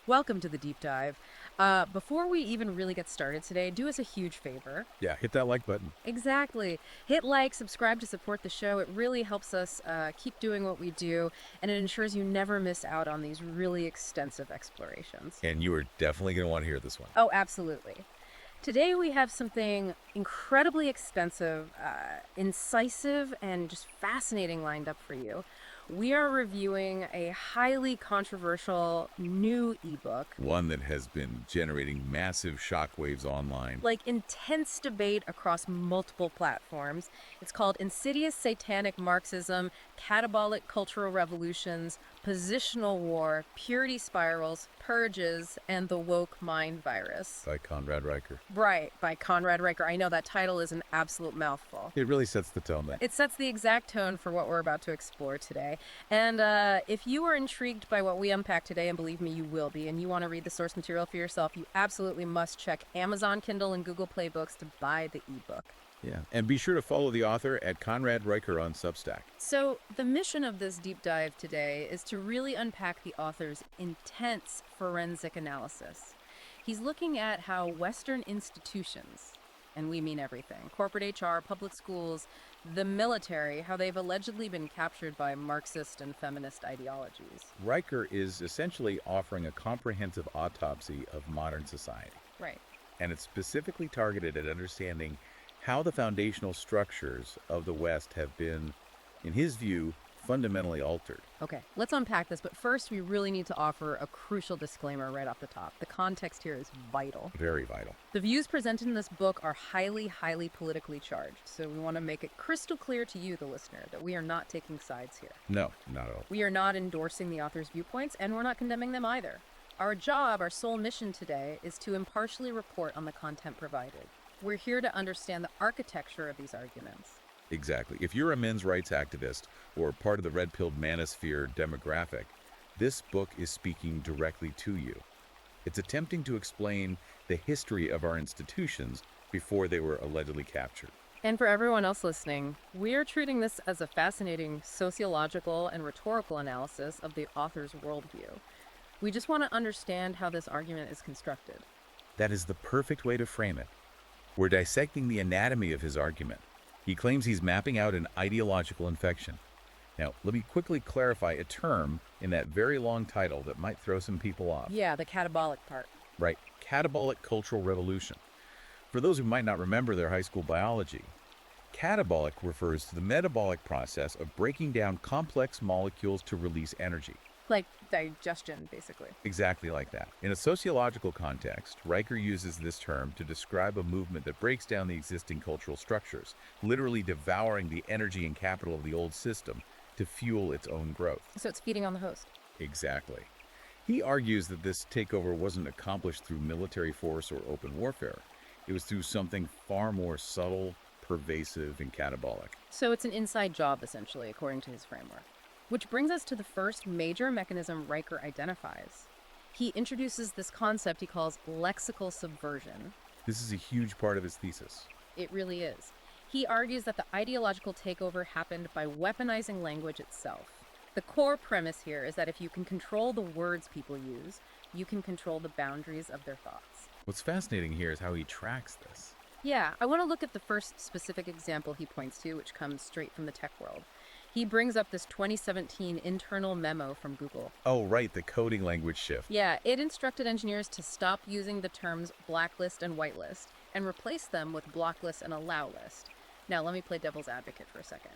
Welcome to the deep dive. Before we even really get started today, do us a huge favor. Yeah, hit that like button. Exactly. Hit like, subscribe to support the show. It really helps us keep doing what we do, and it ensures you never miss out on these really extensive explorations. And you are definitely going to want to hear this one. Oh, absolutely. Today we have something incredibly extensive, incisive, and just fascinating lined up for you. We are reviewing a highly controversial new ebook, One that has been generating massive shockwaves online. like intense debate across multiple platforms. It's called Insidious Satanic Marxism, Catabolic Cultural Revolutions, Positional War, Purity Spirals, Purges, and the Woke Mind Virus. By Conrad Riker. Right, by Conrad Riker. I know that title is an absolute mouthful. It really sets the tone then. It sets the exact tone for what we're about to explore today. And if you are intrigued by what we unpack today, and believe me, you will be, and you want to read the source material for yourself, you absolutely must check Amazon Kindle and Google Play Books to buy the ebook. Yeah, and be sure to follow the author at Conrad Riker on Substack. So, the mission of this deep dive today is to really unpack the author's intense forensic analysis. He's looking at how Western institutions, and we mean everything, corporate HR, public schools, the military, how they've allegedly been captured by Marxist and feminist ideologies. Riker is essentially offering a comprehensive autopsy of modern society, Right. and it's specifically targeted at understanding how the foundational structures of the West have been, in his view, fundamentally altered. Okay, let's unpack this, but first we really need to offer a crucial disclaimer right off the top. The context here is vital. Very vital. The views presented in this book are highly politically charged, so we want to make it crystal clear to you, the listener, that we are not taking sides here. No, not at all. We are not endorsing the author's viewpoints, and we're not condemning them either. Our job, our sole mission today, is to impartially report on the content provided. We're here to understand the architecture of these arguments. Exactly. If you're a men's rights activist or part of the red-pilled manosphere demographic, this book is speaking directly to you. It's attempting to explain the history of our institutions before they were allegedly captured. And for everyone else listening, we are treating this as a fascinating sociological and rhetorical analysis of the author's worldview. We just want to understand how this argument is constructed. That is the perfect way to frame it. We're dissecting the anatomy of his argument. He claims he's mapping out an ideological infection. Now, let me quickly clarify a term in that very long title that might throw some people off. Yeah, the catabolic part. Right, catabolic cultural revolution. For those who might not remember their high school biology, catabolic refers to the metabolic process of breaking down complex molecules to release energy. Like digestion, basically. Exactly like that. In a sociological context, Riker uses this term to describe a movement that breaks down the existing cultural structures, literally devouring the energy and capital of the old system to fuel its own growth. So it's feeding on the host. Exactly. He argues that this takeover wasn't accomplished through military force or open warfare. It was through something far more subtle, pervasive, and catabolic. So it's an inside job, essentially, according to his framework. Which brings us to the first major mechanism Riker identifies. He introduces this concept he calls lexical subversion. This is a huge part of his thesis. It really is. He argues that the ideological takeover happened by weaponizing language itself. The core premise here is that if you can control the words people use, you can control the boundaries of their thoughts. What's fascinating here is how he tracks this. Yeah, I want to look at the first specific example he points to, which comes straight from the tech world. He brings up this 2017 internal memo from Google. Oh, right, the coding language shift. Yeah, it instructed engineers to stop using the terms blacklist and whitelist and replace them with blocklist and allow list. Now, let me play devil's advocate for a second.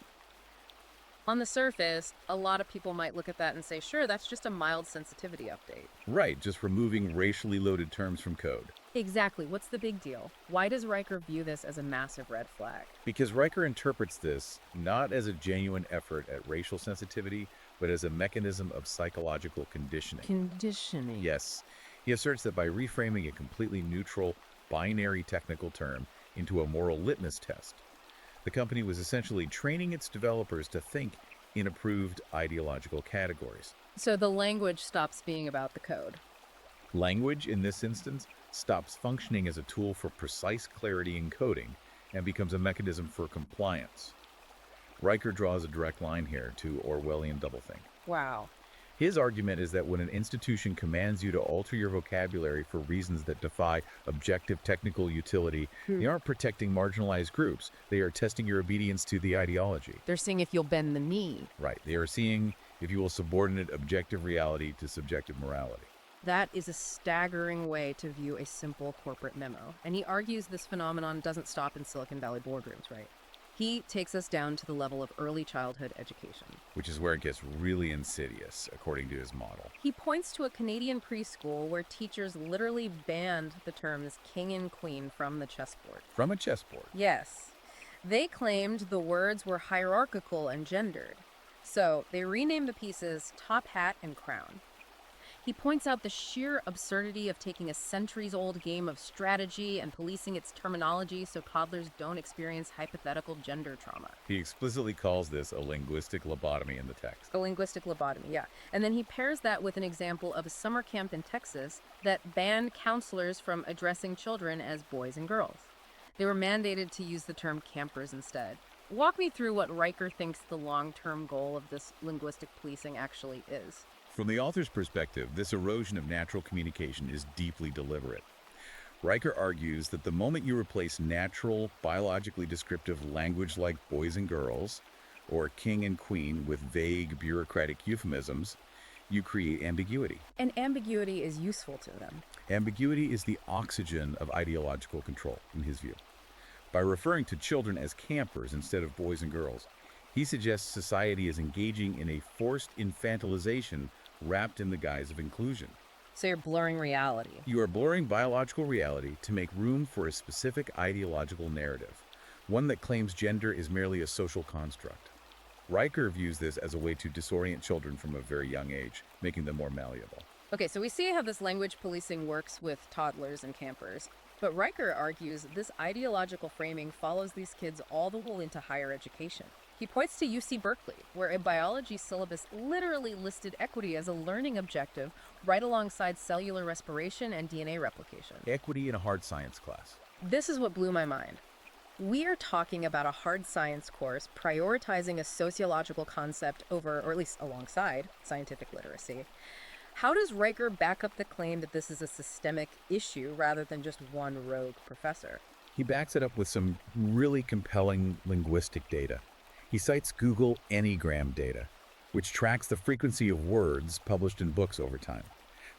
On the surface, a lot of people might look at that and say, sure, that's just a mild sensitivity update. Right, just removing racially loaded terms from code. Exactly. What's the big deal? Why does Riker view this as a massive red flag? Because Riker interprets this not as a genuine effort at racial sensitivity, but as a mechanism of psychological conditioning. Conditioning. Yes, he asserts that by reframing a completely neutral, binary technical term into a moral litmus test, the company was essentially training its developers to think in approved ideological categories. So the language stops being about the code. Language, in this instance, stops functioning as a tool for precise clarity in coding and becomes a mechanism for compliance. Riker draws a direct line here to Orwellian doublethink. Wow. His argument is that when an institution commands you to alter your vocabulary for reasons that defy objective technical utility, they aren't protecting marginalized groups. They are testing your obedience to the ideology. They're seeing if you'll bend the knee. Right. They are seeing if you will subordinate objective reality to subjective morality. That is a staggering way to view a simple corporate memo. And he argues this phenomenon doesn't stop in Silicon Valley boardrooms, right? He takes us down to the level of early childhood education. Which is where it gets really insidious, according to his model. He points to a Canadian preschool where teachers literally banned the terms king and queen from the chessboard. From a chessboard. Yes. They claimed the words were hierarchical and gendered. So they renamed the pieces top hat and crown. He points out the sheer absurdity of taking a centuries-old game of strategy and policing its terminology so toddlers don't experience hypothetical gender trauma. He explicitly calls this a linguistic lobotomy in the text. A linguistic lobotomy, yeah. And then he pairs that with an example of a summer camp in Texas that banned counselors from addressing children as boys and girls. They were mandated to use the term campers instead. Walk me through what Riker thinks the long-term goal of this linguistic policing actually is. From the author's perspective, this erosion of natural communication is deeply deliberate. Riker argues that the moment you replace natural, biologically descriptive language like boys and girls, or king and queen with vague, bureaucratic euphemisms, you create ambiguity. And ambiguity is useful to them. Ambiguity is the oxygen of ideological control, in his view. By referring to children as campers instead of boys and girls, he suggests society is engaging in a forced infantilization wrapped in the guise of inclusion. So you're blurring reality. You are blurring biological reality to make room for a specific ideological narrative, one that claims gender is merely a social construct. Riker views this as a way to disorient children from a very young age, making them more malleable. Okay, so we see how this language policing works with toddlers and campers. But Riker argues this ideological framing follows these kids all the way into higher education. He points to UC Berkeley, where a biology syllabus literally listed equity as a learning objective right alongside cellular respiration and DNA replication. Equity in a hard science class. This is what blew my mind. We are talking about a hard science course prioritizing a sociological concept over, or at least alongside, scientific literacy. How does Riker back up the claim that this is a systemic issue rather than just one rogue professor? He backs it up with some really compelling linguistic data. He cites Google Enneagram data, which tracks the frequency of words published in books over time.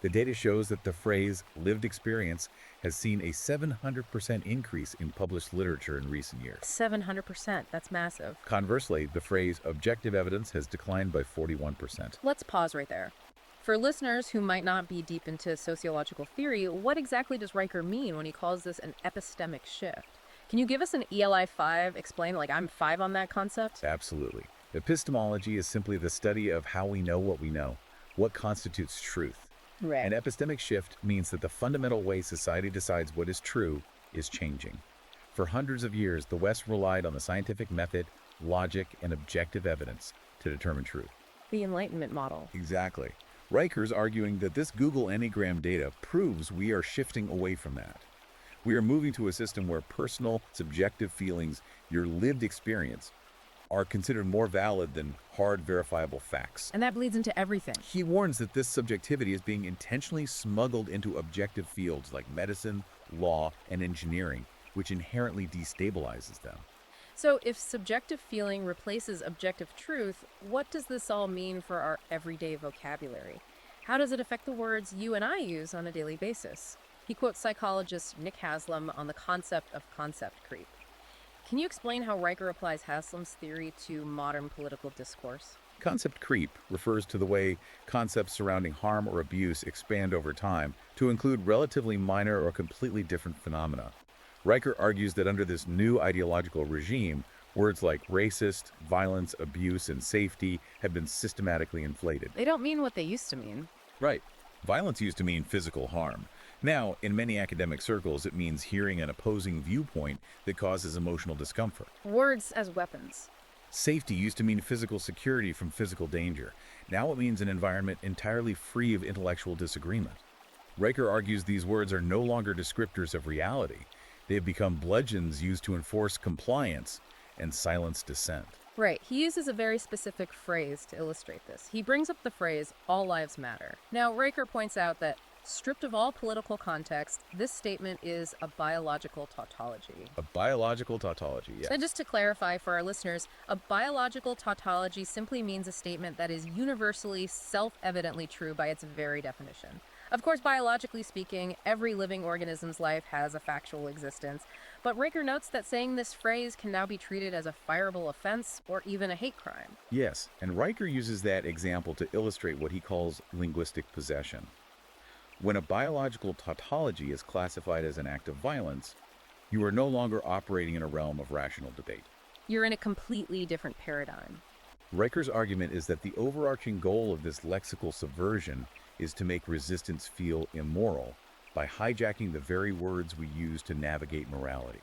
The data shows that the phrase lived experience has seen a 700% increase in published literature in recent years. 700%, that's massive. Conversely, the phrase objective evidence has declined by 41%. Let's pause right there. For listeners who might not be deep into sociological theory, what exactly does Riker mean when he calls this an epistemic shift? Can you give us an ELI 5 explain, like I'm 5 on that concept? Absolutely. Epistemology is simply the study of how we know, what constitutes truth. Right. An epistemic shift means that the fundamental way society decides what is true is changing. For hundreds of years, the West relied on the scientific method, logic, and objective evidence to determine truth. The Enlightenment model. Exactly. Riker's arguing that this Google Enneagram data proves we are shifting away from that. We are moving to a system where personal, subjective feelings, your lived experience, are considered more valid than hard, verifiable facts. And that bleeds into everything. He warns that this subjectivity is being intentionally smuggled into objective fields like medicine, law, and engineering, which inherently destabilizes them. So if subjective feeling replaces objective truth, what does this all mean for our everyday vocabulary? How does it affect the words you and I use on a daily basis? He quotes psychologist Nick Haslam on the concept of concept creep. Can you explain how Riker applies Haslam's theory to modern political discourse? Concept creep refers to the way concepts surrounding harm or abuse expand over time to include relatively minor or completely different phenomena. Riker argues that under this new ideological regime, words like racist, violence, abuse, and safety have been systematically inflated. They don't mean what they used to mean. Right. Violence used to mean physical harm. Now, in many academic circles, it means hearing an opposing viewpoint that causes emotional discomfort. Words as weapons. Safety used to mean physical security from physical danger. Now it means an environment entirely free of intellectual disagreement. Riker argues these words are no longer descriptors of reality. They have become bludgeons used to enforce compliance and silence dissent. Right. He uses a very specific phrase to illustrate this. He brings up the phrase, all lives matter. Now, Riker points out that, stripped of all political context, this statement is a biological tautology. A biological tautology, yes. And just to clarify for our listeners, a biological tautology simply means a statement that is universally, self-evidently true by its very definition. Of course, biologically speaking, every living organism's life has a factual existence, but Riker notes that saying this phrase can now be treated as a fireable offense or even a hate crime. Yes, and Riker uses that example to illustrate what he calls linguistic possession. When a biological tautology is classified as an act of violence, you are no longer operating in a realm of rational debate. You're in a completely different paradigm. Riker's argument is that the overarching goal of this lexical subversion is to make resistance feel immoral by hijacking the very words we use to navigate morality.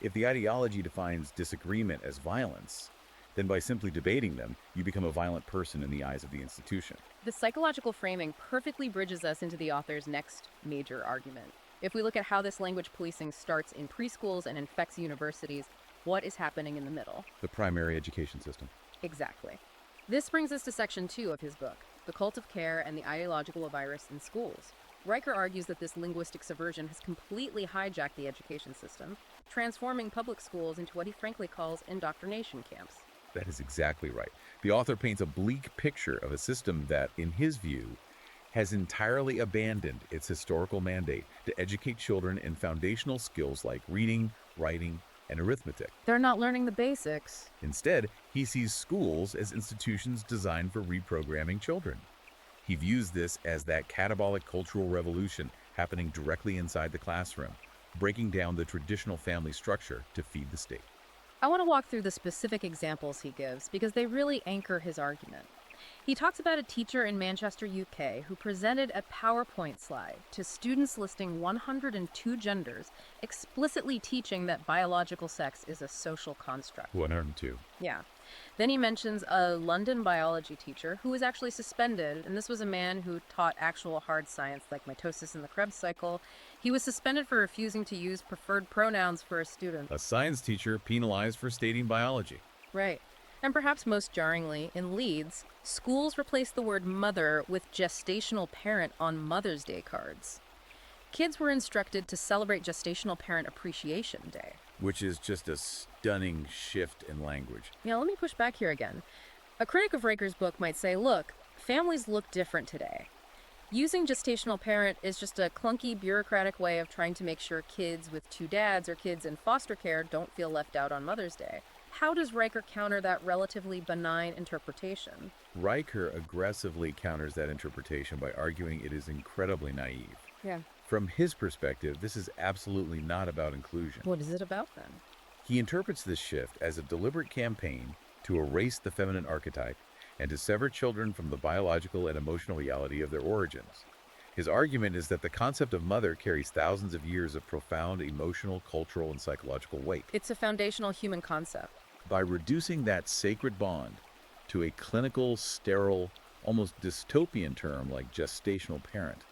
If the ideology defines disagreement as violence, then by simply debating them, you become a violent person in the eyes of the institution. The psychological framing perfectly bridges us into the author's next major argument. If we look at how this language policing starts in preschools and infects universities, what is happening in the middle? The primary education system. Exactly. This brings us to section 2 of his book, The Cult of Care and the Ideological Virus in Schools. Riker argues that this linguistic subversion has completely hijacked the education system, transforming public schools into what he frankly calls indoctrination camps. That is exactly right. The author paints a bleak picture of a system that, in his view, has entirely abandoned its historical mandate to educate children in foundational skills like reading, writing, and arithmetic. They're not learning the basics. Instead, he sees schools as institutions designed for reprogramming children. He views this as that catabolic cultural revolution happening directly inside the classroom, breaking down the traditional family structure to feed the state. I want to walk through the specific examples he gives because they really anchor his argument. He talks about a teacher in Manchester, UK, who presented a PowerPoint slide to students listing 102 genders, explicitly teaching that biological sex is a social construct. 102. Yeah. Then he mentions a London biology teacher who was actually suspended, and this was a man who taught actual hard science like mitosis in the Krebs cycle. He was suspended for refusing to use preferred pronouns for a student. A science teacher penalized for stating biology. Right. And perhaps most jarringly, in Leeds, schools replaced the word mother with gestational parent on Mother's Day cards. Kids were instructed to celebrate Gestational Parent Appreciation Day. Which is just a stunning shift in language. Now, let me push back here again. A critic of Riker's book might say, look, families look different today. Using gestational parent is just a clunky, bureaucratic way of trying to make sure kids with two dads or kids in foster care don't feel left out on Mother's Day. How does Riker counter that relatively benign interpretation? Riker aggressively counters that interpretation by arguing it is incredibly naive. Yeah. From his perspective, this is absolutely not about inclusion. What is it about then? He interprets this shift as a deliberate campaign to erase the feminine archetype and to sever children from the biological and emotional reality of their origins. His argument is that the concept of mother carries thousands of years of profound emotional, cultural, and psychological weight. It's a foundational human concept. By reducing that sacred bond to a clinical, sterile, almost dystopian term like gestational parent,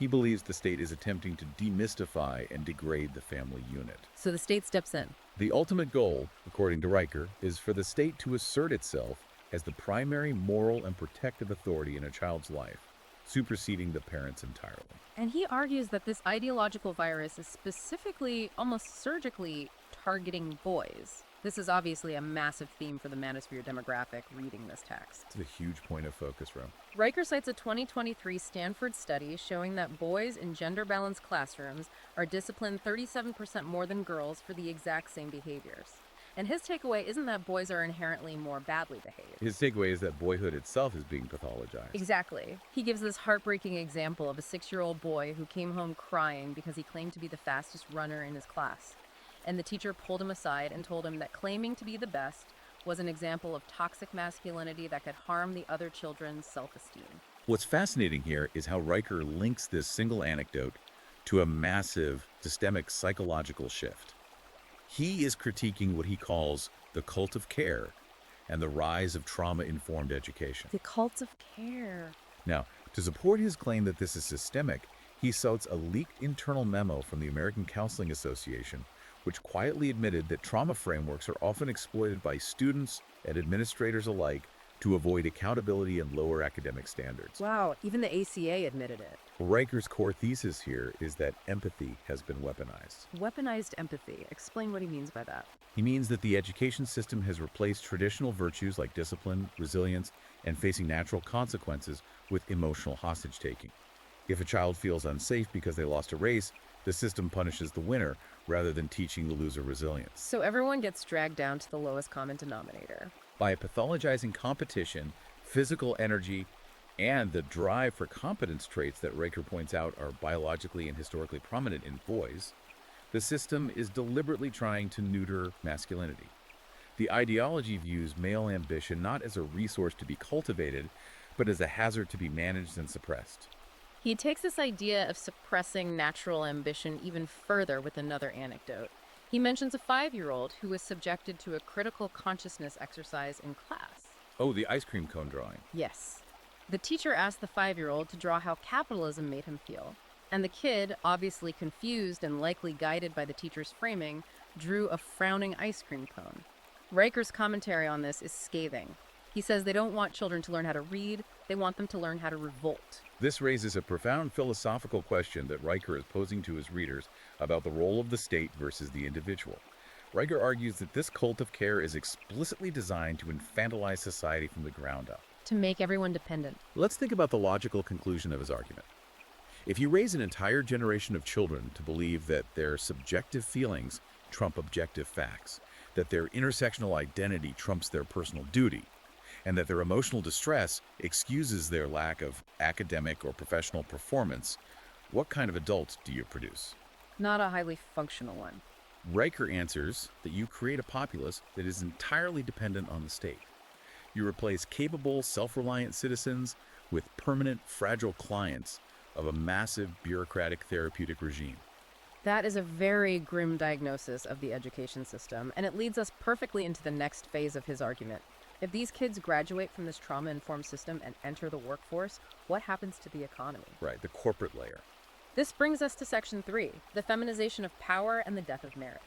he believes the state is attempting to demystify and degrade the family unit. So the state steps in. The ultimate goal, according to Riker, is for the state to assert itself as the primary moral and protective authority in a child's life, superseding the parents entirely. And he argues that this ideological virus is specifically, almost surgically, targeting boys. This is obviously a massive theme for the manosphere demographic reading this text. It's a huge point of focus, Rome. Riker cites a 2023 Stanford study showing that boys in gender-balanced classrooms are disciplined 37% more than girls for the exact same behaviors. And his takeaway isn't that boys are inherently more badly behaved. His takeaway is that boyhood itself is being pathologized. Exactly. He gives this heartbreaking example of a 6-year-old boy who came home crying because he claimed to be the fastest runner in his class. And the teacher pulled him aside and told him that claiming to be the best was an example of toxic masculinity that could harm the other children's self-esteem. What's fascinating here is how Riker links this single anecdote to a massive systemic psychological shift. He is critiquing what he calls the cult of care and the rise of trauma-informed education. The cult of care. Now, to support his claim that this is systemic, he cites a leaked internal memo from the American Counseling Association, which quietly admitted that trauma frameworks are often exploited by students and administrators alike to avoid accountability and lower academic standards. Wow, even the ACA admitted it. Riker's core thesis here is that empathy has been weaponized. Weaponized empathy. Explain what he means by that. He means that the education system has replaced traditional virtues like discipline, resilience, and facing natural consequences with emotional hostage-taking. If a child feels unsafe because they lost a race, the system punishes the winner rather than teaching the loser resilience. So everyone gets dragged down to the lowest common denominator. By pathologizing competition, physical energy, and the drive for competence traits that Riker points out are biologically and historically prominent in boys, the system is deliberately trying to neuter masculinity. The ideology views male ambition not as a resource to be cultivated, but as a hazard to be managed and suppressed. He takes this idea of suppressing natural ambition even further with another anecdote. He mentions a 5-year-old who was subjected to a critical consciousness exercise in class. Oh, the ice cream cone drawing. Yes. The teacher asked the 5-year-old to draw how capitalism made him feel. And the kid, obviously confused and likely guided by the teacher's framing, drew a frowning ice cream cone. Riker's commentary on this is scathing. He says they don't want children to learn how to read, they want them to learn how to revolt. This raises a profound philosophical question that Riker is posing to his readers about the role of the state versus the individual. Riker argues that this cult of care is explicitly designed to infantilize society from the ground up. To make everyone dependent. Let's think about the logical conclusion of his argument. If you raise an entire generation of children to believe that their subjective feelings trump objective facts, that their intersectional identity trumps their personal duty, and that their emotional distress excuses their lack of academic or professional performance, what kind of adult do you produce? Not a highly functional one. Riker answers that you create a populace that is entirely dependent on the state. You replace capable, self-reliant citizens with permanent, fragile clients of a massive bureaucratic therapeutic regime. That is a very grim diagnosis of the education system, and it leads us perfectly into the next phase of his argument. If these kids graduate from this trauma-informed system and enter the workforce, what happens to the economy? Right, the corporate layer. This brings us to Section 3, the feminization of power and the death of merit.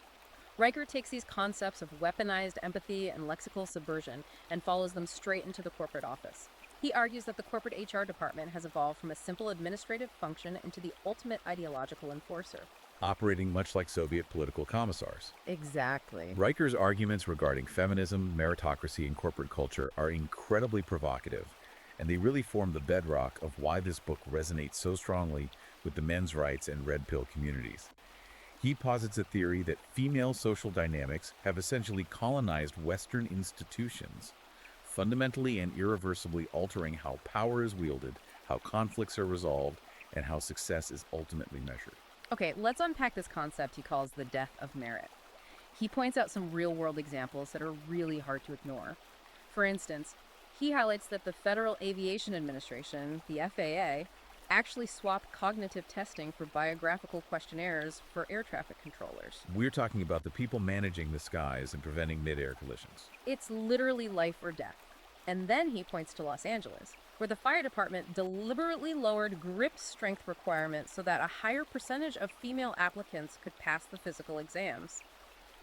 Riker takes these concepts of weaponized empathy and lexical subversion and follows them straight into the corporate office. He argues that the corporate HR department has evolved from a simple administrative function into the ultimate ideological enforcer. Operating much like Soviet political commissars. Exactly. Riker's arguments regarding feminism, meritocracy, and corporate culture are incredibly provocative, and they really form the bedrock of why this book resonates so strongly with the men's rights and red pill communities. He posits a theory that female social dynamics have essentially colonized Western institutions, fundamentally and irreversibly altering how power is wielded, how conflicts are resolved, and how success is ultimately measured. Okay, let's unpack this concept he calls the death of merit. He points out some real-world examples that are really hard to ignore. For instance, he highlights that the Federal Aviation Administration, the FAA, actually swapped cognitive testing for biographical questionnaires for air traffic controllers. We're talking about the people managing the skies and preventing mid-air collisions. It's literally life or death. And then he points to Los Angeles, where the fire department deliberately lowered grip strength requirements so that a higher percentage of female applicants could pass the physical exams.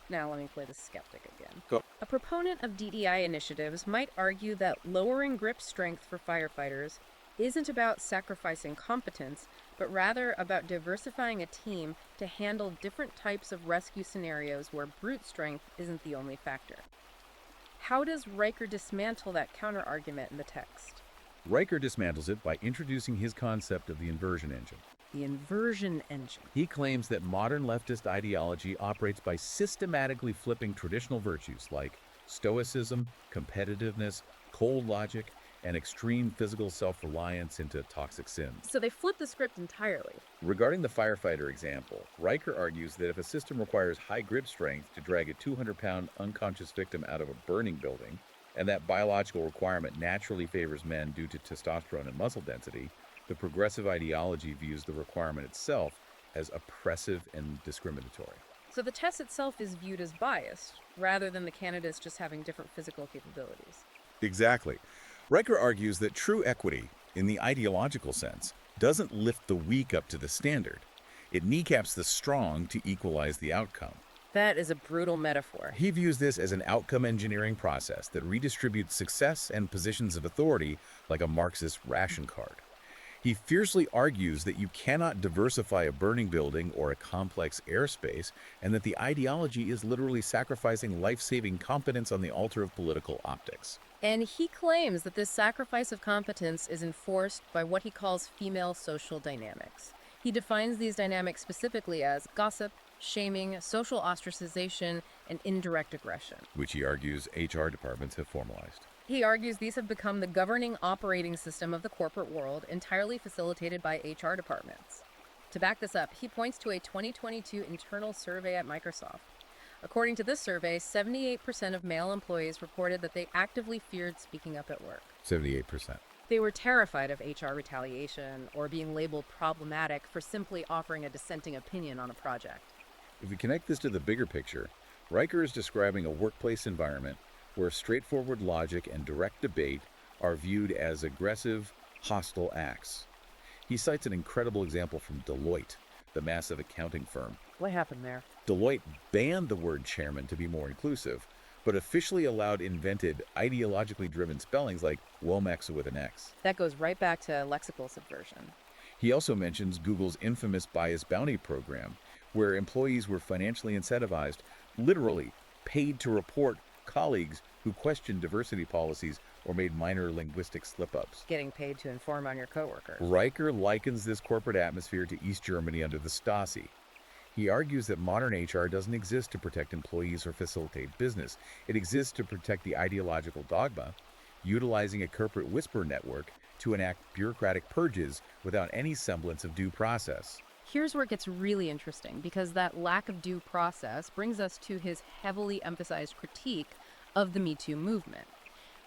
Now let me play the skeptic again. Go. A proponent of DEI initiatives might argue that lowering grip strength for firefighters isn't about sacrificing competence, but rather about diversifying a team to handle different types of rescue scenarios where brute strength isn't the only factor. How does Riker dismantle that counter-argument in the text? Riker dismantles it by introducing his concept of the inversion engine. The inversion engine. He claims that modern leftist ideology operates by systematically flipping traditional virtues like stoicism, competitiveness, cold logic, and extreme physical self-reliance into toxic sins. So they flip the script entirely. Regarding the firefighter example, Riker argues that if a system requires high grip strength to drag a 200-pound unconscious victim out of a burning building, and that biological requirement naturally favors men due to testosterone and muscle density, the progressive ideology views the requirement itself as oppressive and discriminatory. So the test itself is viewed as biased, rather than the candidates just having different physical capabilities. Exactly. Riker argues that true equity, in the ideological sense, doesn't lift the weak up to the standard. It kneecaps the strong to equalize the outcome. That is a brutal metaphor. He views this as an outcome engineering process that redistributes success and positions of authority like a Marxist ration card. He fiercely argues that you cannot diversify a burning building or a complex airspace, and that the ideology is literally sacrificing life-saving competence on the altar of political optics. And he claims that this sacrifice of competence is enforced by what he calls female social dynamics. He defines these dynamics specifically as gossip, shaming, social ostracization, and indirect aggression. Which he argues HR departments have formalized. He argues these have become the governing operating system of the corporate world, entirely facilitated by HR departments. To back this up, he points to a 2022 internal survey at Microsoft. According to this survey, 78% of male employees reported that they actively feared speaking up at work. 78%. They were terrified of HR retaliation or being labeled problematic for simply offering a dissenting opinion on a project. If we connect this to the bigger picture, Riker is describing a workplace environment where straightforward logic and direct debate are viewed as aggressive, hostile acts. He cites an incredible example from Deloitte, the massive accounting firm. What happened there? Deloitte banned the word chairman to be more inclusive, but officially allowed invented, ideologically driven spellings like Womex with an X. That goes right back to lexical subversion. He also mentions Google's infamous bias bounty program, where employees were financially incentivized, literally paid to report colleagues who questioned diversity policies or made minor linguistic slip-ups. Getting paid to inform on your coworkers. Riker likens this corporate atmosphere to East Germany under the Stasi. He argues that modern HR doesn't exist to protect employees or facilitate business. It exists to protect the ideological dogma, utilizing a corporate whisper network to enact bureaucratic purges without any semblance of due process. Here's where it gets really interesting, because that lack of due process brings us to his heavily emphasized critique of the Me Too movement.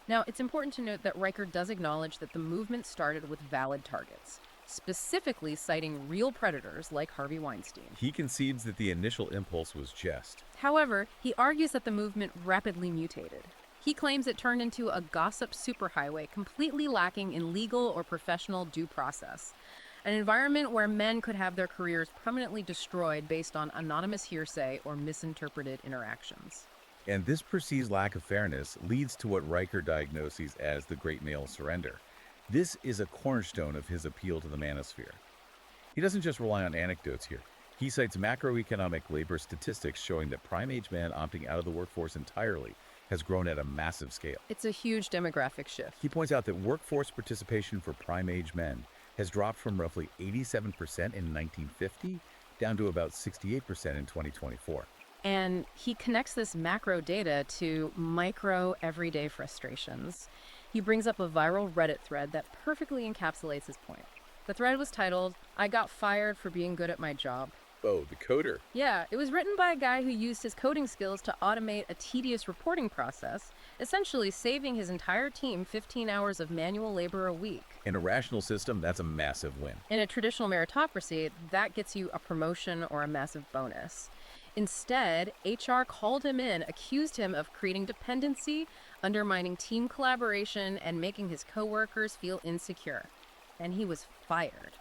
Now, it's important to note that Riker does acknowledge that the movement started with valid targets, specifically citing real predators like Harvey Weinstein. He concedes that the initial impulse was jest. However, he argues that the movement rapidly mutated. He claims it turned into a gossip superhighway completely lacking in legal or professional due process. An environment where men could have their careers permanently destroyed based on anonymous hearsay or misinterpreted interactions. And this perceived lack of fairness leads to what Riker diagnoses as the Great Male Surrender. This is a cornerstone of his appeal to the manosphere. He doesn't just rely on anecdotes here. He cites macroeconomic labor statistics showing that prime-age men opting out of the workforce entirely has grown at a massive scale. It's a huge demographic shift. He points out that workforce participation for prime-age men has dropped from roughly 87% in 1950 down to about 68% in 2024. And he connects this macro data to micro everyday frustrations. He brings up a viral Reddit thread that perfectly encapsulates his point. The thread was titled, "I got fired for being good at my job." Oh, the coder. Yeah, it was written by a guy who used his coding skills to automate a tedious reporting process, essentially saving his entire team 15 hours of manual labor a week. In a rational system, that's a massive win. In a traditional meritocracy, that gets you a promotion or a massive bonus. Instead, HR called him in, accused him of creating dependency, undermining team collaboration, and making his coworkers feel insecure. And he was fired.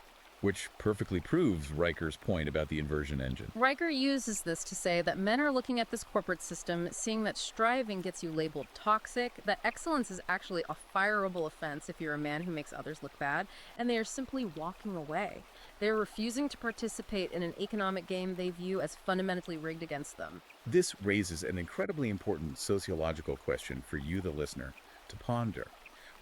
Which perfectly proves Riker's point about the inversion engine. Riker uses this to say that men are looking at this corporate system, seeing that striving gets you labeled toxic, that excellence is actually a fireable offense if you're a man who makes others look bad, and they are simply walking away. They're refusing to participate in an economic game they view as fundamentally rigged against them. This raises an incredibly important sociological question for you, the listener, to ponder.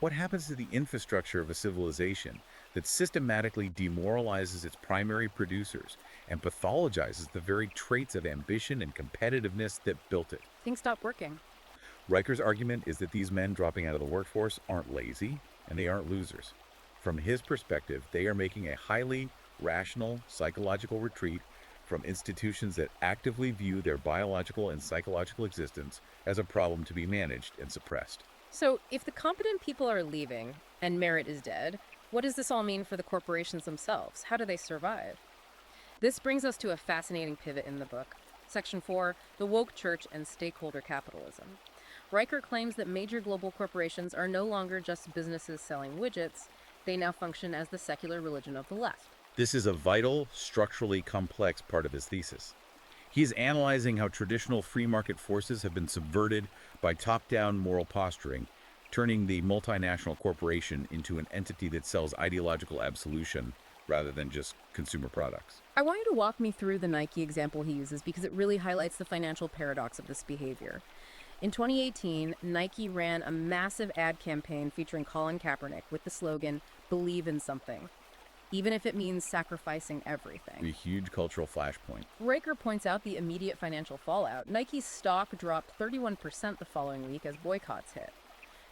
What happens to the infrastructure of a civilization that systematically demoralizes its primary producers and pathologizes the very traits of ambition and competitiveness that built it? Things stop working. Riker's argument is that these men dropping out of the workforce aren't lazy and they aren't losers. From his perspective, they are making a highly rational psychological retreat from institutions that actively view their biological and psychological existence as a problem to be managed and suppressed. So, if the competent people are leaving and merit is dead, what does this all mean for the corporations themselves? How do they survive? This brings us to a fascinating pivot in the book. Section 4, The Woke Church and Stakeholder Capitalism. Riker claims that major global corporations are no longer just businesses selling widgets, they now function as the secular religion of the left. This is a vital, structurally complex part of his thesis. He is analyzing how traditional free market forces have been subverted by top-down moral posturing, turning the multinational corporation into an entity that sells ideological absolution rather than just consumer products. I want you to walk me through the Nike example he uses because it really highlights the financial paradox of this behavior. In 2018, Nike ran a massive ad campaign featuring Colin Kaepernick with the slogan, "Believe in something," even if it means sacrificing everything. A huge cultural flashpoint. Riker points out the immediate financial fallout. Nike's stock dropped 31% the following week as boycotts hit.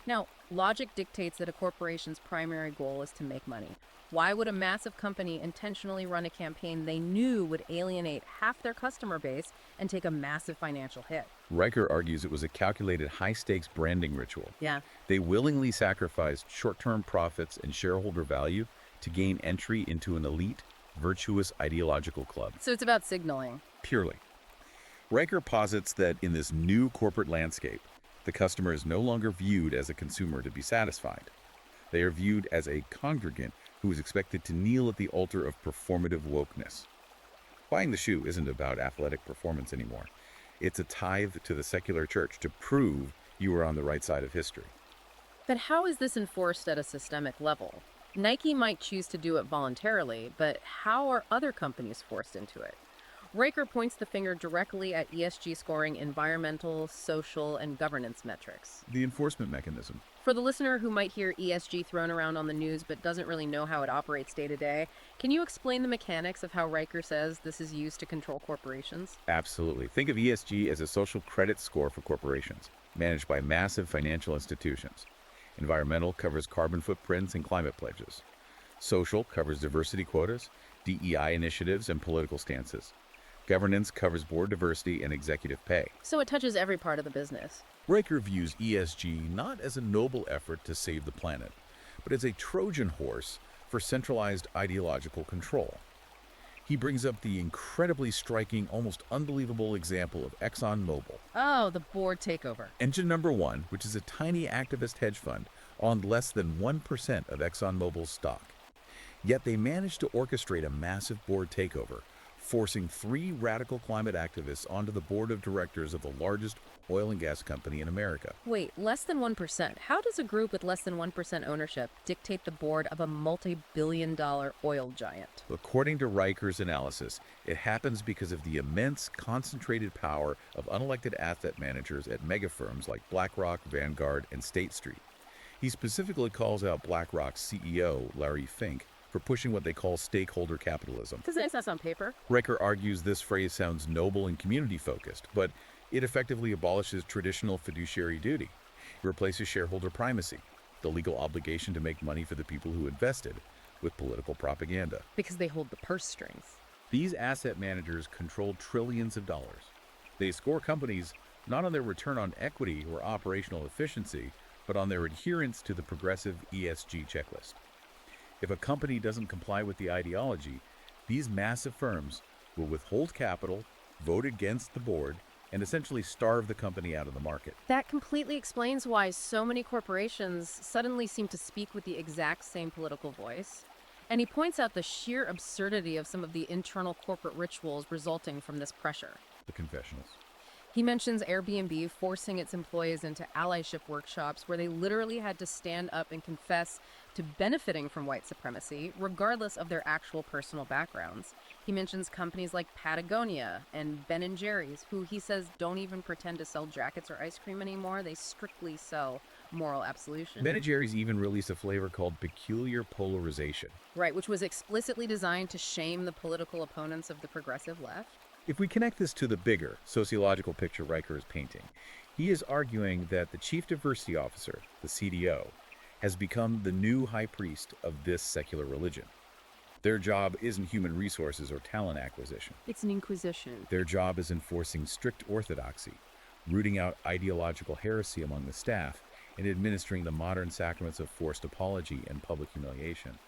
Now, logic dictates that a corporation's primary goal is to make money. Why would a massive company intentionally run a campaign they knew would alienate half their customer base and take a massive financial hit? Riker argues it was a calculated high-stakes branding ritual. Yeah. They willingly sacrificed short-term profits and shareholder value to gain entry into an elite, virtuous ideological club. So it's about signaling. Purely. Riker posits that in this new corporate landscape, the customer is no longer viewed as a consumer to be satisfied. They are viewed as a congregant who is expected to kneel at the altar of performative wokeness. Buying the shoe isn't about athletic performance anymore. It's a tithe to the secular church to prove you are on the right side of history. But how is this enforced at a systemic level? Nike might choose to do it voluntarily, but how are other companies forced into it? Riker points the finger directly at ESG scoring environmental, social, and governance metrics. The enforcement mechanism. For the listener who might hear ESG thrown around on the news but doesn't really know how it operates day to day, can you explain the mechanics of how Riker says this is used to control corporations? Absolutely. Think of ESG as a social credit score for corporations, managed by massive financial institutions. Environmental covers carbon footprints and climate pledges. Social covers diversity quotas, DEI initiatives, and political stances. Governance covers board diversity and executive pay. So it touches every part of the business. Riker views ESG not as a noble effort to save the planet, but as a Trojan horse for centralized ideological control. He brings up the incredibly striking, almost unbelievable example of ExxonMobil. Oh, the board takeover. Engine number one, which is a tiny activist hedge fund, owned less than 1% of ExxonMobil's stock. Yet they managed to orchestrate a massive board takeover, forcing 3 radical climate activists onto the board of directors of the largest oil and gas company in America. Wait, less than 1%? How does a group with less than 1% ownership dictate the board of a multi-billion-dollar oil giant? According to Riker's analysis, it happens because of the immense concentrated power of unelected asset managers at mega firms like BlackRock, Vanguard, and State Street. He specifically calls out BlackRock's CEO, Larry Fink, for pushing what they call stakeholder capitalism. Doesn't it sound on paper? Riker argues this phrase sounds noble and community-focused, but it effectively abolishes traditional fiduciary duty. It replaces shareholder primacy, the legal obligation to make money for the people who invested, with political propaganda. Because they hold the purse strings. These asset managers control trillions of dollars. They score companies not on their return on equity or operational efficiency, but on their adherence to the progressive ESG checklist. If a company doesn't comply with the ideology, these massive firms will withhold capital, vote against the board, and essentially starve the company out of the market. That completely explains why so many corporations suddenly seem to speak with the exact same political voice. And he points out the sheer absurdity of some of the internal corporate rituals resulting from this pressure. The confessionals. He mentions Airbnb forcing its employees into allyship workshops where they literally had to stand up and confess to benefiting from white supremacy, regardless of their actual personal backgrounds. He mentions companies like Patagonia and Ben & Jerry's, who he says don't even pretend to sell jackets or ice cream anymore. They strictly sell moral absolution. Ben & Jerry's even released a flavor called Peculiar Polarization. Right, which was explicitly designed to shame the political opponents of the progressive left. If we connect this to the bigger sociological picture Riker is painting, he is arguing that the Chief Diversity Officer, the CDO, has become the new high priest of this secular religion. Their job isn't human resources or talent acquisition. It's an inquisition. Their job is enforcing strict orthodoxy, rooting out ideological heresy among the staff, and administering the modern sacraments of forced apology and public humiliation.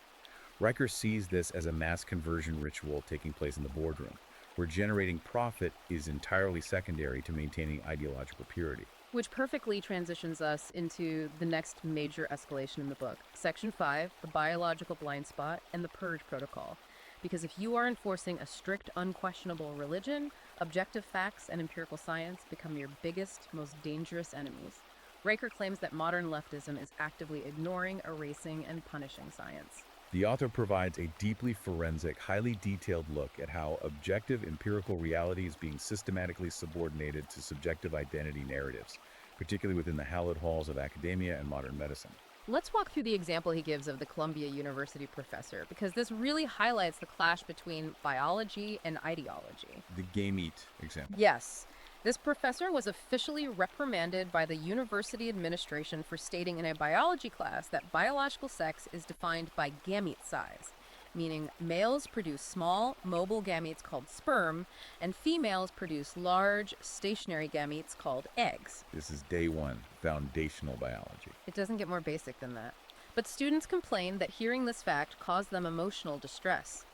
Riker sees this as a mass conversion ritual taking place in the boardroom, where generating profit is entirely secondary to maintaining ideological purity. Which perfectly transitions us into the next major escalation in the book, Section 5, the biological blind spot, and the purge protocol. Because if you are enforcing a strict, unquestionable religion, Objective facts and empirical science become your biggest, most dangerous enemies. Riker claims that modern leftism is actively ignoring, erasing, and punishing science. The author provides a deeply forensic, highly detailed look at how objective empirical reality is being systematically subordinated to subjective identity narratives, particularly within the hallowed halls of academia and modern medicine. Let's walk through the example he gives of the Columbia University professor, because this really highlights the clash between biology and ideology. The gamete example. Yes, this professor was officially reprimanded by the university administration for stating in a biology class that biological sex is defined by gamete size, meaning males produce small, mobile gametes called sperm, and females produce large, stationary gametes called eggs. This is day one, foundational biology. It doesn't get more basic than that. But students complained that hearing this fact caused them emotional distress.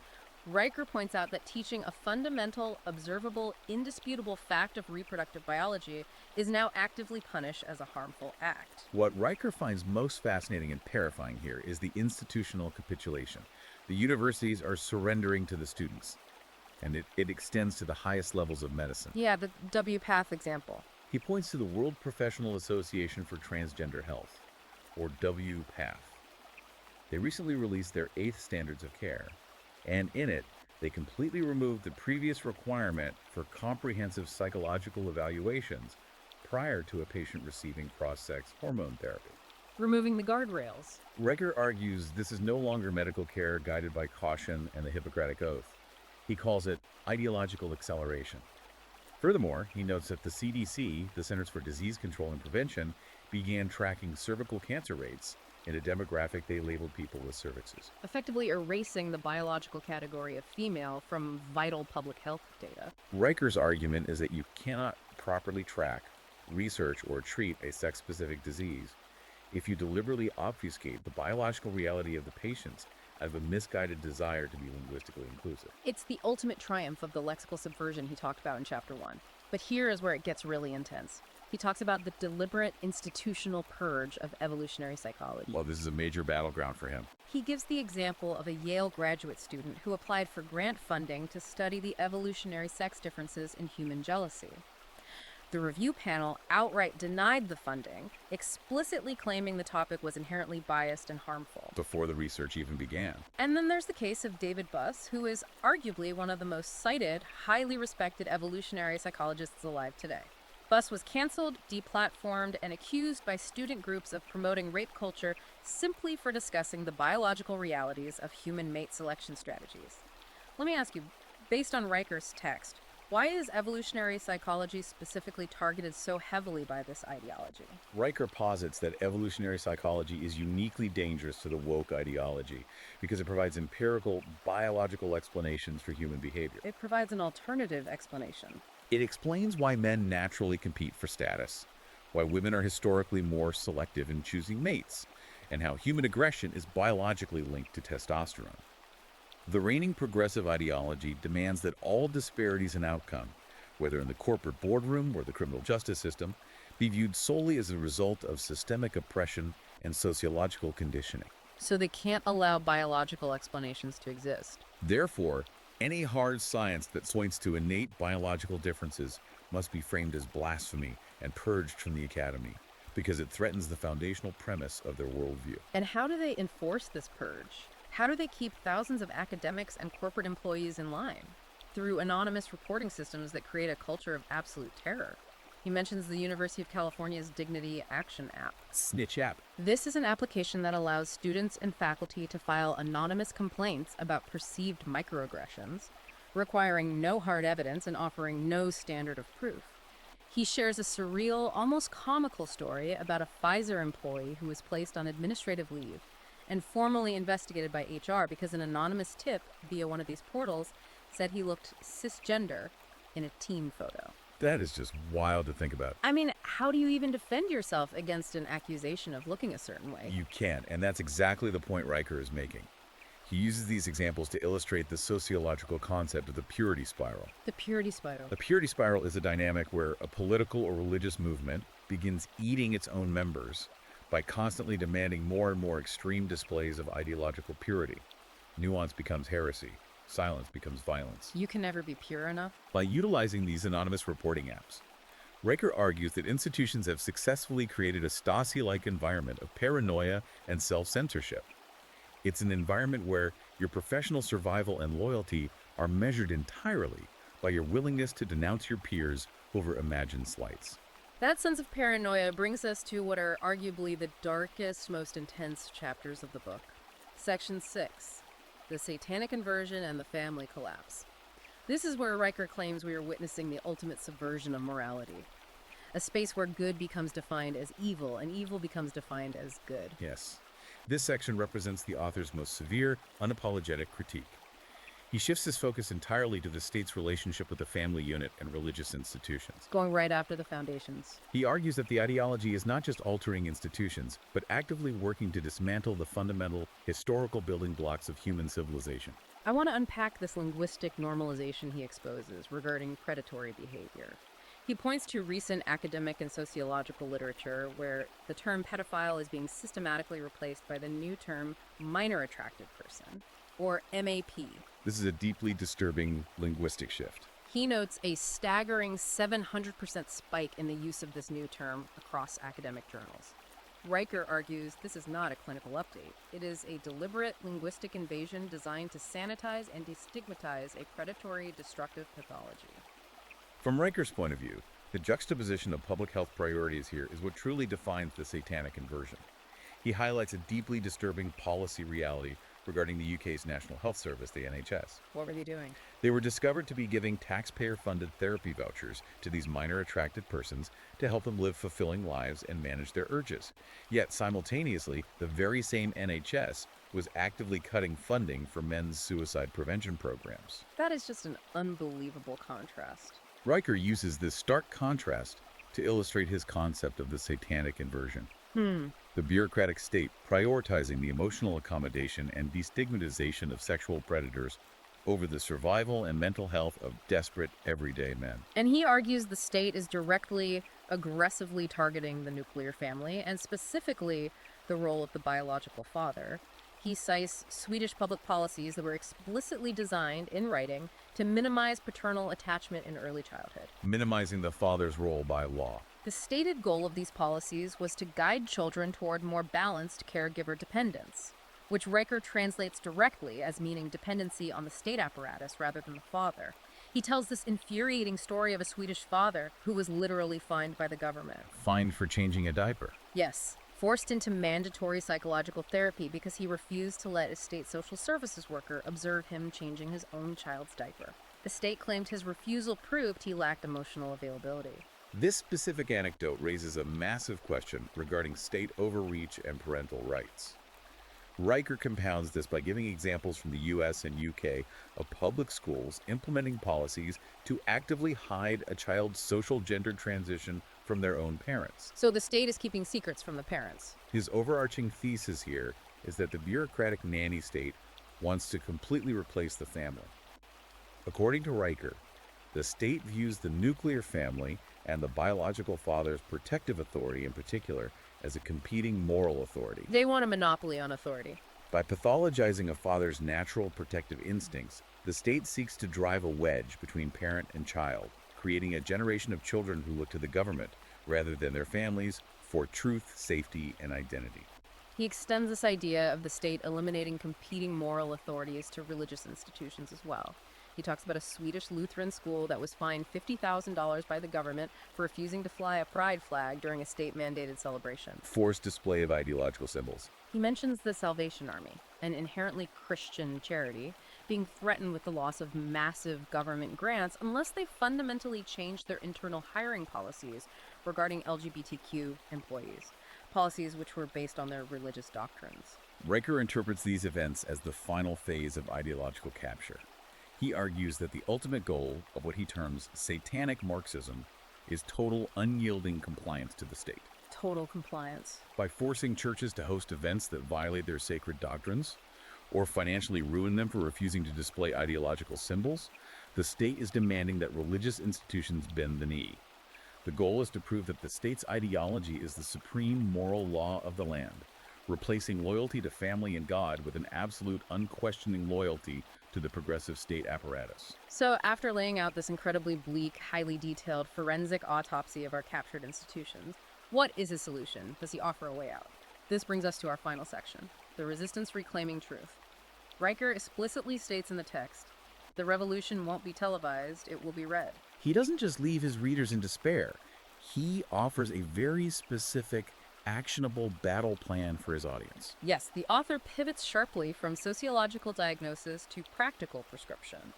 Riker points out that teaching a fundamental, observable, indisputable fact of reproductive biology is now actively punished as a harmful act. What Riker finds most fascinating and terrifying here is the institutional capitulation. The universities are surrendering to the students, and it extends to the highest levels of medicine. Yeah, the WPATH example. He points to the World Professional Association for Transgender Health, or WPATH. They recently released their 8th Standards of Care, and in it, they completely removed the previous requirement for comprehensive psychological evaluations prior to a patient receiving cross-sex hormone therapy. Removing the guardrails. Riker argues this is no longer medical care guided by caution and the Hippocratic Oath. He calls it ideological acceleration. Furthermore, he notes that the CDC, the Centers for Disease Control and Prevention, began tracking cervical cancer rates in a demographic they labeled people with cervixes. Effectively erasing the biological category of female from vital public health data. Riker's argument is that you cannot properly track, research, or treat a sex-specific disease if you deliberately obfuscate the biological reality of the patients out of a misguided desire to be linguistically inclusive. It's the ultimate triumph of the lexical subversion he talked about in Chapter 1. But here is where it gets really intense. He talks about the deliberate institutional purge of evolutionary psychology. Well, this is a major battleground for him. He gives the example of a Yale graduate student who applied for grant funding to study the evolutionary sex differences in human jealousy. The review panel outright denied the funding, explicitly claiming the topic was inherently biased and harmful. Before the research even began. And then there's the case of David Buss, who is arguably one of the most cited, highly respected evolutionary psychologists alive today. Buss was canceled, deplatformed, and accused by student groups of promoting rape culture simply for discussing the biological realities of human mate selection strategies. Let me ask you, based on Riker's text, why is evolutionary psychology specifically targeted so heavily by this ideology? Riker posits that evolutionary psychology is uniquely dangerous to the woke ideology because it provides empirical, biological explanations for human behavior. It provides an alternative explanation. It explains why men naturally compete for status, why women are historically more selective in choosing mates, and how human aggression is biologically linked to testosterone. The reigning progressive ideology demands that all disparities in outcome, whether in the corporate boardroom or the criminal justice system, be viewed solely as a result of systemic oppression and sociological conditioning. So they can't allow biological explanations to exist. Therefore, any hard science that points to innate biological differences must be framed as blasphemy and purged from the academy, because it threatens the foundational premise of their worldview. And how do they enforce this purge? How do they keep thousands of academics and corporate employees in line? Through anonymous reporting systems that create a culture of absolute terror. He mentions the University of California's Dignity Action app. Snitch app. This is an application that allows students and faculty to file anonymous complaints about perceived microaggressions, requiring no hard evidence and offering no standard of proof. He shares a surreal, almost comical story about a Pfizer employee who was placed on administrative leave and formally investigated by HR because an anonymous tip via one of these portals said he looked cisgender in a team photo. That is just wild to think about. I mean, how do you even defend yourself against an accusation of looking a certain way? You can't, and that's exactly the point Riker is making. He uses these examples to illustrate the sociological concept of the purity spiral. The purity spiral. The purity spiral is a dynamic where a political or religious movement begins eating its own members by constantly demanding more and more extreme displays of ideological purity. Nuance becomes heresy, silence becomes violence. You can never be pure enough. By utilizing these anonymous reporting apps, Riker argues that institutions have successfully created a Stasi-like environment of paranoia and self-censorship. It's an environment where your professional survival and loyalty are measured entirely by your willingness to denounce your peers over imagined slights. That sense of paranoia brings us to what are arguably the darkest, most intense chapters of the book. Section 6, The Satanic Inversion and the Family Collapse. This is where Riker claims we are witnessing the ultimate subversion of morality. A space where good becomes defined as evil and evil becomes defined as good. Yes, this section represents the author's most severe, unapologetic critique. He shifts his focus entirely to the state's relationship with the family unit and religious institutions. Going right after the foundations. He argues that the ideology is not just altering institutions, but actively working to dismantle the fundamental, historical building blocks of human civilization. I want to unpack this linguistic normalization he exposes regarding predatory behavior. He points to recent academic and sociological literature where the term pedophile is being systematically replaced by the new term minor attracted person, or MAP. This is a deeply disturbing linguistic shift. He notes a staggering 700% spike in the use of this new term across academic journals. Riker argues this is not a clinical update. It is a deliberate linguistic invasion designed to sanitize and destigmatize a predatory, destructive pathology. From Riker's point of view, the juxtaposition of public health priorities here is what truly defines the satanic inversion. He highlights a deeply disturbing policy reality regarding the UK's National Health Service, the NHS. What were they doing? They were discovered to be giving taxpayer-funded therapy vouchers to these minor attracted persons to help them live fulfilling lives and manage their urges. Yet, simultaneously, the very same NHS was actively cutting funding for men's suicide prevention programs. That is just an unbelievable contrast. Riker uses this stark contrast to illustrate his concept of the satanic inversion. The bureaucratic state prioritizing the emotional accommodation and destigmatization of sexual predators over the survival and mental health of desperate, everyday men. And he argues the state is directly, aggressively targeting the nuclear family, and specifically the role of the biological father. He cites Swedish public policies that were explicitly designed in writing to minimize paternal attachment in early childhood. Minimizing the father's role by law. The stated goal of these policies was to guide children toward more balanced caregiver dependence, which Riker translates directly as meaning dependency on the state apparatus rather than the father. He tells this infuriating story of a Swedish father who was literally fined by the government. Fined for changing a diaper. Yes, forced into mandatory psychological therapy because he refused to let a state social services worker observe him changing his own child's diaper. The state claimed his refusal proved he lacked emotional availability. This specific anecdote raises a massive question regarding state overreach and parental rights. Riker compounds this by giving examples from the US and UK of public schools implementing policies to actively hide a child's social gender transition from their own parents. So the state is keeping secrets from the parents. His overarching thesis here is that the bureaucratic nanny state wants to completely replace the family. According to Riker, the state views the nuclear family and the biological father's protective authority in particular as a competing moral authority. They want a monopoly on authority. By pathologizing a father's natural protective instincts, the state seeks to drive a wedge between parent and child, creating a generation of children who look to the government rather than their families for truth, safety, and identity. He extends this idea of the state eliminating competing moral authorities to religious institutions as well. He talks about a Swedish Lutheran school that was fined $50,000 by the government for refusing to fly a pride flag during a state-mandated celebration. Forced display of ideological symbols. He mentions the Salvation Army, an inherently Christian charity, being threatened with the loss of massive government grants unless they fundamentally change their internal hiring policies regarding LGBTQ employees, policies which were based on their religious doctrines. Riker interprets these events as the final phase of ideological capture. He argues that the ultimate goal of what he terms Satanic Marxism is total unyielding compliance to the state. Total compliance. By forcing churches to host events that violate their sacred doctrines, or financially ruin them for refusing to display ideological symbols, the state is demanding that religious institutions bend the knee. The goal is to prove that the state's ideology is the supreme moral law of the land, replacing loyalty to family and God with an absolute, unquestioning loyalty to the progressive state apparatus. So, after laying out this incredibly bleak, highly detailed forensic autopsy of our captured institutions, what is his solution? Does he offer a way out? This brings us to our final section, the resistance reclaiming truth. Riker explicitly states in the text, the revolution won't be televised, it will be read. He doesn't just leave his readers in despair. He offers a very specific, actionable battle plan for his audience. Yes, the author pivots sharply from sociological diagnosis to practical prescription.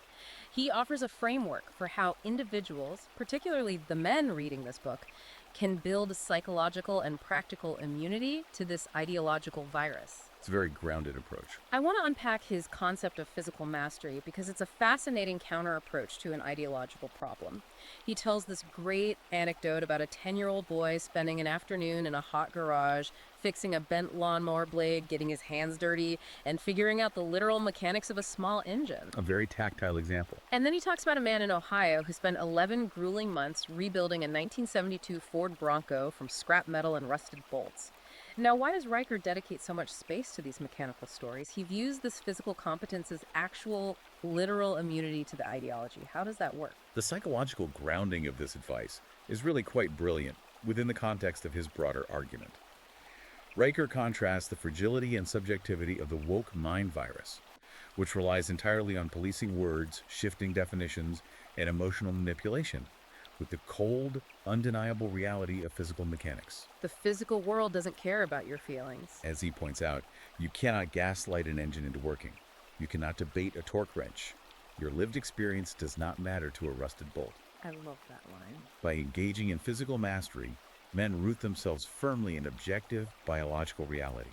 He offers a framework for how individuals, particularly the men reading this book, can build psychological and practical immunity to this ideological virus. It's a very grounded approach. I want to unpack his concept of physical mastery because it's a fascinating counter approach to an ideological problem. He tells this great anecdote about a 10-year-old boy spending an afternoon in a hot garage, fixing a bent lawnmower blade, getting his hands dirty, and figuring out the literal mechanics of a small engine. A very tactile example. And then he talks about a man in Ohio who spent 11 grueling months rebuilding a 1972 Ford Bronco from scrap metal and rusted bolts. Now, why does Riker dedicate so much space to these mechanical stories? He views this physical competence as actual, literal immunity to the ideology. How does that work? The psychological grounding of this advice is really quite brilliant within the context of his broader argument. Riker contrasts the fragility and subjectivity of the woke mind virus, which relies entirely on policing words, shifting definitions, and emotional manipulation, with the cold, undeniable reality of physical mechanics. The physical world doesn't care about your feelings. As he points out, you cannot gaslight an engine into working. You cannot debate a torque wrench. Your lived experience does not matter to a rusted bolt. I love that line. By engaging in physical mastery, men root themselves firmly in objective, biological reality.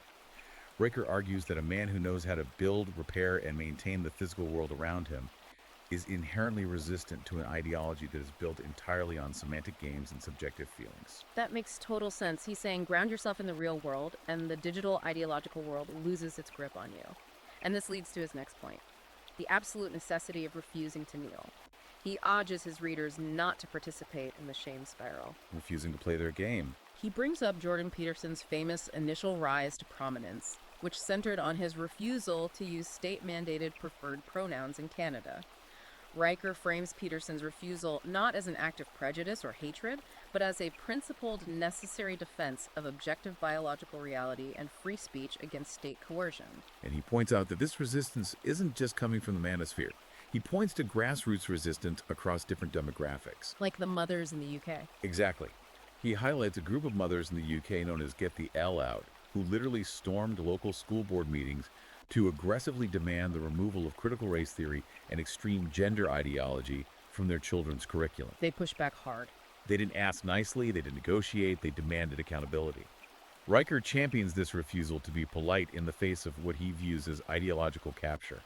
Riker argues that a man who knows how to build, repair, and maintain the physical world around him is inherently resistant to an ideology that is built entirely on semantic games and subjective feelings. That makes total sense. He's saying ground yourself in the real world, and the digital ideological world loses its grip on you. And this leads to his next point, the absolute necessity of refusing to kneel. He urges his readers not to participate in the shame spiral. Refusing to play their game. He brings up Jordan Peterson's famous initial rise to prominence, which centered on his refusal to use state-mandated preferred pronouns in Canada. Riker frames Peterson's refusal not as an act of prejudice or hatred, but as a principled, necessary defense of objective biological reality and free speech against state coercion. And he points out that this resistance isn't just coming from the manosphere. He points to grassroots resistance across different demographics. Like the mothers in the UK. Exactly. He highlights a group of mothers in the UK known as Get the L Out, who literally stormed local school board meetings to aggressively demand the removal of critical race theory and extreme gender ideology from their children's curriculum. They pushed back hard. They didn't ask nicely, they didn't negotiate, they demanded accountability. Riker champions this refusal to be polite in the face of what he views as ideological capture.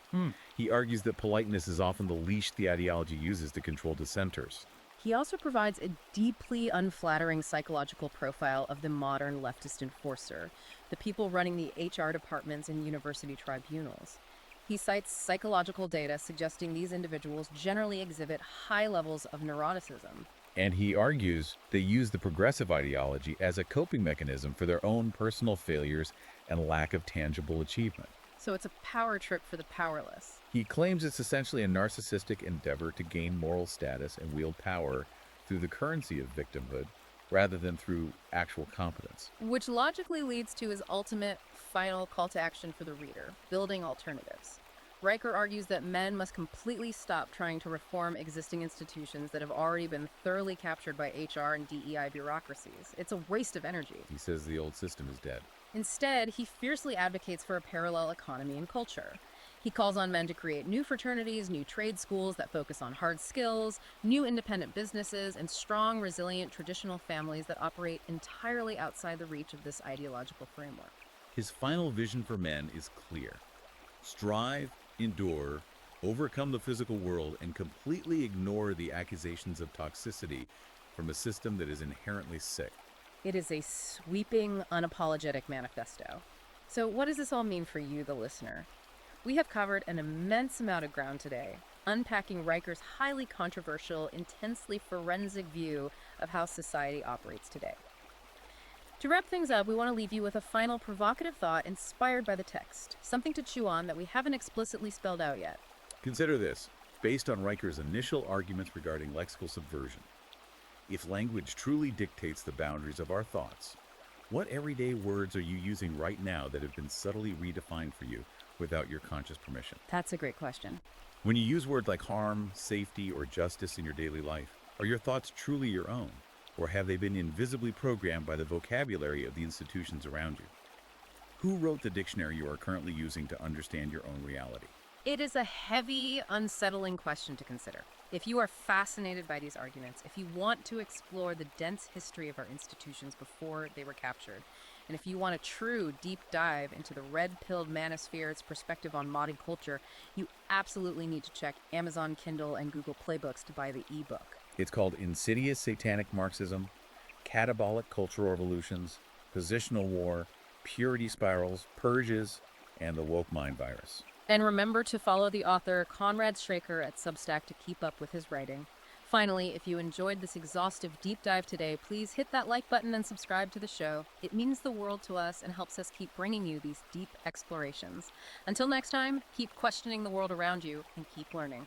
He argues that politeness is often the leash the ideology uses to control dissenters. He also provides a deeply unflattering psychological profile of the modern leftist enforcer, the people running the HR departments and university tribunals. He cites psychological data suggesting these individuals generally exhibit high levels of neuroticism. And he argues they use the progressive ideology as a coping mechanism for their own personal failures and lack of tangible achievement. So it's a power trip for the powerless. He claims it's essentially a narcissistic endeavor to gain moral status and wield power through the currency of victimhood rather than through actual competence. Which logically leads to his ultimate, final call to action for the reader, building alternatives. Riker argues that men must completely stop trying to reform existing institutions that have already been thoroughly captured by HR and DEI bureaucracies. It's a waste of energy. He says the old system is dead. Instead, he fiercely advocates for a parallel economy and culture. He calls on men to create new fraternities, new trade schools that focus on hard skills, new independent businesses, and strong, resilient, traditional families that operate entirely outside the reach of this ideological framework. His final vision for men is clear. Strive, endure, overcome the physical world, and completely ignore the accusations of toxicity from a system that is inherently sick. It is a sweeping, unapologetic manifesto. So what does this all mean for you, the listener? We have covered an immense amount of ground today, unpacking Riker's highly controversial, intensely forensic view of how society operates today. To wrap things up, we want to leave you with a final provocative thought inspired by the text, something to chew on that we haven't explicitly spelled out yet. Consider this, based on Riker's initial arguments regarding lexical subversion. If language truly dictates the boundaries of our thoughts, what everyday words are you using right now that have been subtly redefined for you without your conscious permission? That's a great question. When you use words like harm, safety, or justice in your daily life, are your thoughts truly your own? Or have they been invisibly programmed by the vocabulary of the institutions around you? Who wrote the dictionary you are currently using to understand your own reality? It is a heavy, unsettling question to consider. If you are fascinated by these arguments, if you want to explore the dense history of our institutions before they were captured, and if you want a true deep dive into the red-pilled manosphere's perspective on modern culture, you absolutely need to check Amazon Kindle and Google Playbooks to buy the ebook. It's called Insidious Satanic Marxism, Catabolic Cultural Revolutions, Positional War, Purity Spirals, Purges, and the Woke Mind Virus. And remember to follow the author Conrad Schraker at Substack to keep up with his writing. Finally, if you enjoyed this exhaustive deep dive today, please hit that like button and subscribe to the show. It means the world to us and helps us keep bringing you these deep explorations. Until next time, keep questioning the world around you and keep learning.